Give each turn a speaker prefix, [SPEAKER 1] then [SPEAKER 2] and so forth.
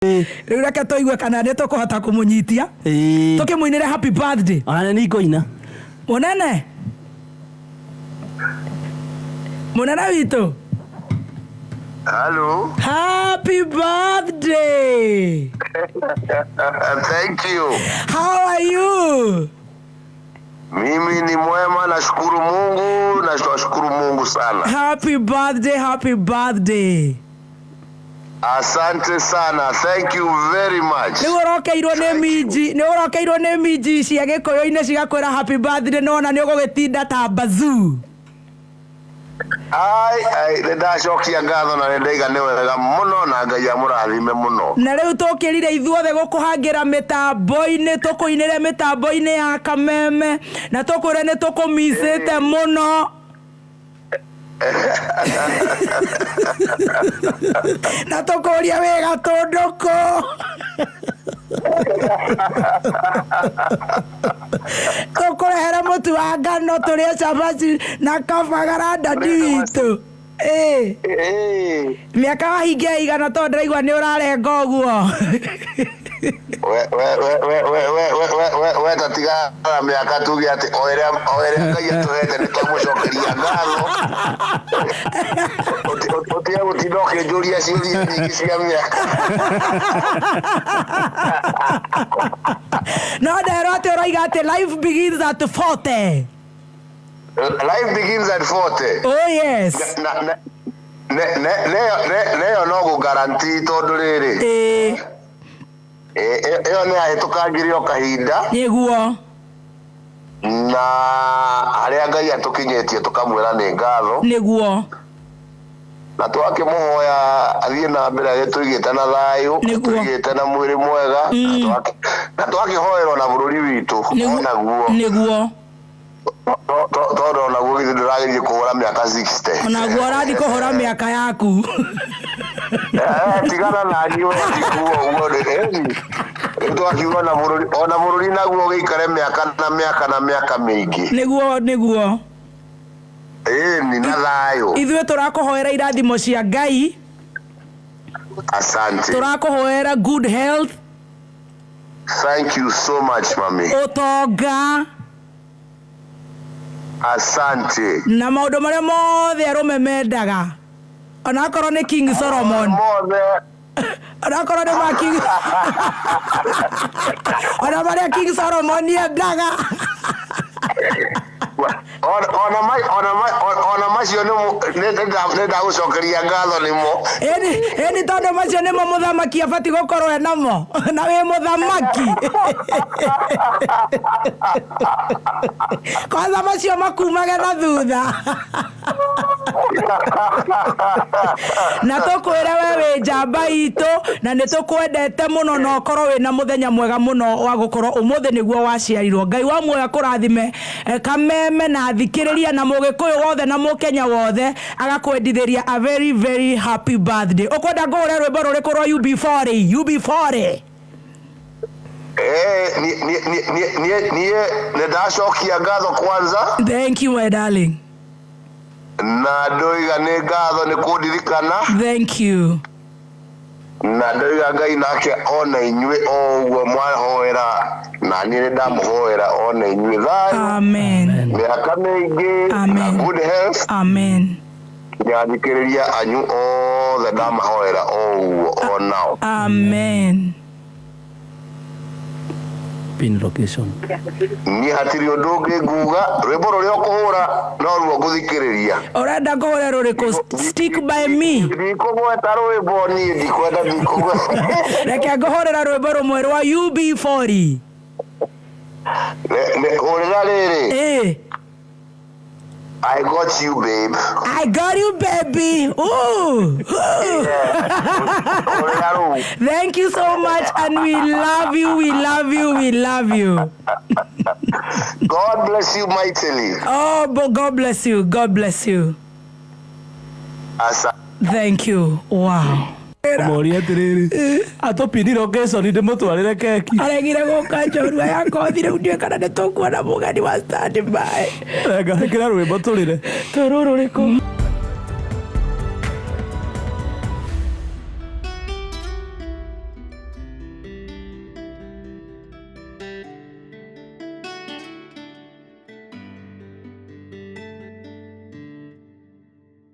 [SPEAKER 1] Riu reke toigue kana nĩ tũkũhota kũmũnyitia tũkĩmũinĩre happy birthday.
[SPEAKER 2] Ona nĩ ikoina
[SPEAKER 1] Munene witũ.
[SPEAKER 3] Hello.
[SPEAKER 1] Happy birthday.
[SPEAKER 3] Thank you.
[SPEAKER 1] How are you?
[SPEAKER 3] Mimi ni mwema, nashukuru Mungu, nashukuru Mungu sana.
[SPEAKER 1] Happy birthday, happy birthday.
[SPEAKER 3] Asante sana. Thank you very much.
[SPEAKER 1] Nĩ ũrokeirwo nĩ miji cia Gĩkũyũ-inĩ cigakwĩra happy birthday, nona nĩ ũgũgĩtinda ta bazoo.
[SPEAKER 3] Ai ndacokia ngatho na ndaiga nĩ wega mũno na Ngai amũrathime mũno.
[SPEAKER 1] Na rĩu tũkĩrire ithuothe gũkũhangĩra mĩtambo-inĩ, tũkũinĩre mĩtambo-inĩ ya kameme na tũkwĩre nĩ tũkũmicĩte mũno. Na tũkũria wega tũndũkũ. Tũkũrehere mũtu wa ngano tũrĩe cabaci na kabagara ndandi witũ. Mĩaka wahingia igana tondũ ndĩraigua nĩ ũrarenga ũguo.
[SPEAKER 3] We tatigara mĩaka tuge atĩ o ĩrĩa Ngai atũhete nĩ twamũcokeria ngatho. Ũtiga gũtinda ũkĩnjũria ciũria nyingĩ cia mĩaka.
[SPEAKER 1] No nderwo atĩ ũroiga atĩ life begins at 40.
[SPEAKER 3] Life begins at 40.
[SPEAKER 1] Oh yes.
[SPEAKER 3] Neyo no guarantee tondu riri. Iyo ni ahitũkangire o kahinda.
[SPEAKER 1] Nĩguo.
[SPEAKER 3] Na aria Ngai atukinyetie tukamwira ni ngatho.
[SPEAKER 1] Nĩguo.
[SPEAKER 3] Na twakĩmũhoya athiĩ na mbere tũigĩte na thayũ, tũigĩte na mwĩrĩ mwega, na twakĩhoerwo na bũrũri witũ onaguo.
[SPEAKER 1] Nĩguo.
[SPEAKER 3] Tondũ onaguo githĩ ndĩrageria kũhũra mĩaka 60.
[SPEAKER 1] Onaguo ũrathiĩ kũhũra mĩaka yaku.
[SPEAKER 3] Tigana na niĩ wetikuo ũguo twakiuga na bũrũri naguo gĩikare mĩaka na mĩaka mĩingĩ.
[SPEAKER 1] Nĩguo.
[SPEAKER 3] Ni na thayũ.
[SPEAKER 1] Ithuĩ tũrakũhoera irathimo cia Ngai.
[SPEAKER 3] Asante.
[SPEAKER 1] Tũrakũhoera good health.
[SPEAKER 3] Thank you so much, mami.
[SPEAKER 1] Ũtonga.
[SPEAKER 3] Asante.
[SPEAKER 1] Na maũndũ marĩa mothe arũme mendaga. Onakorwo nĩ King Solomon. Onakorwo nĩ ma King. Ona marĩa King Solomon yendaga. Ona macio nĩ ndagũcokeria ngatho nĩmo. Ĩni tondũ macio nĩmo mũthamaki abatiĩ gũkorwo enamo na wĩ mũthamaki. Kwanza macio makumage na thutha. Na tũkwĩre we wĩ njamba itũ na nĩ tũkwendete mũno na ũkorwo wĩna mũthenya mwega mũno wa gũkorwo ũmũthĩ nĩguo waciarirwo. Ngai wa muoyo akũrathime kameme na thikĩrĩria na Mũgĩkũyũ wothe na Mũkenya wothe agakwendithĩria a very very happy birthday. Ũkwenda ngũhũre rwĩmbo rũrĩkũ rwa UB40? Niĩ nĩndacokia ngatho kwanza. Thank you my darling. Na ndoiga nĩ ngatho nĩ kũndirikana. Thank you. Na ndoiga Ngai nake ona inyuĩ o ũguo mwahoera na niĩ nĩndamũhoera ona inyuĩ thayũ. Amen. Mĩaka mĩingĩ na good health. Amen. Nyathikĩrĩria anyu othe ndamahoera o ũguo onao. Amen.
[SPEAKER 2] Pin location.
[SPEAKER 3] Ni hatiri ũndũ ũngĩ nguga, rwĩmbo rũrĩa ũkũhũra no ruo ngũthikĩrĩria.
[SPEAKER 1] Ũrenda ngũhũre rũrĩkũ? Stick by me.
[SPEAKER 3] Ndikũgweta rwĩmbo niĩ ndikwenda ndikũgweta.
[SPEAKER 1] Reke ngũhũrĩra rwĩmbo rũmwe rwa UB40.
[SPEAKER 3] Hũrĩra rĩrĩ. I got you, babe.
[SPEAKER 1] I got you, baby. Ooh. Thank you so much, and we love you.
[SPEAKER 3] God bless you mightily.
[SPEAKER 1] Oh, but God bless you. Thank you. Wow.
[SPEAKER 2] Mori atiriri atopini location ndi mutwarire keki
[SPEAKER 1] aregire guka njorua yakothire ndie kana nĩ tũkuona mũgeni wa stand by.
[SPEAKER 2] Rega kira rwĩmbo tũrire
[SPEAKER 1] tũrũrũ rĩkũ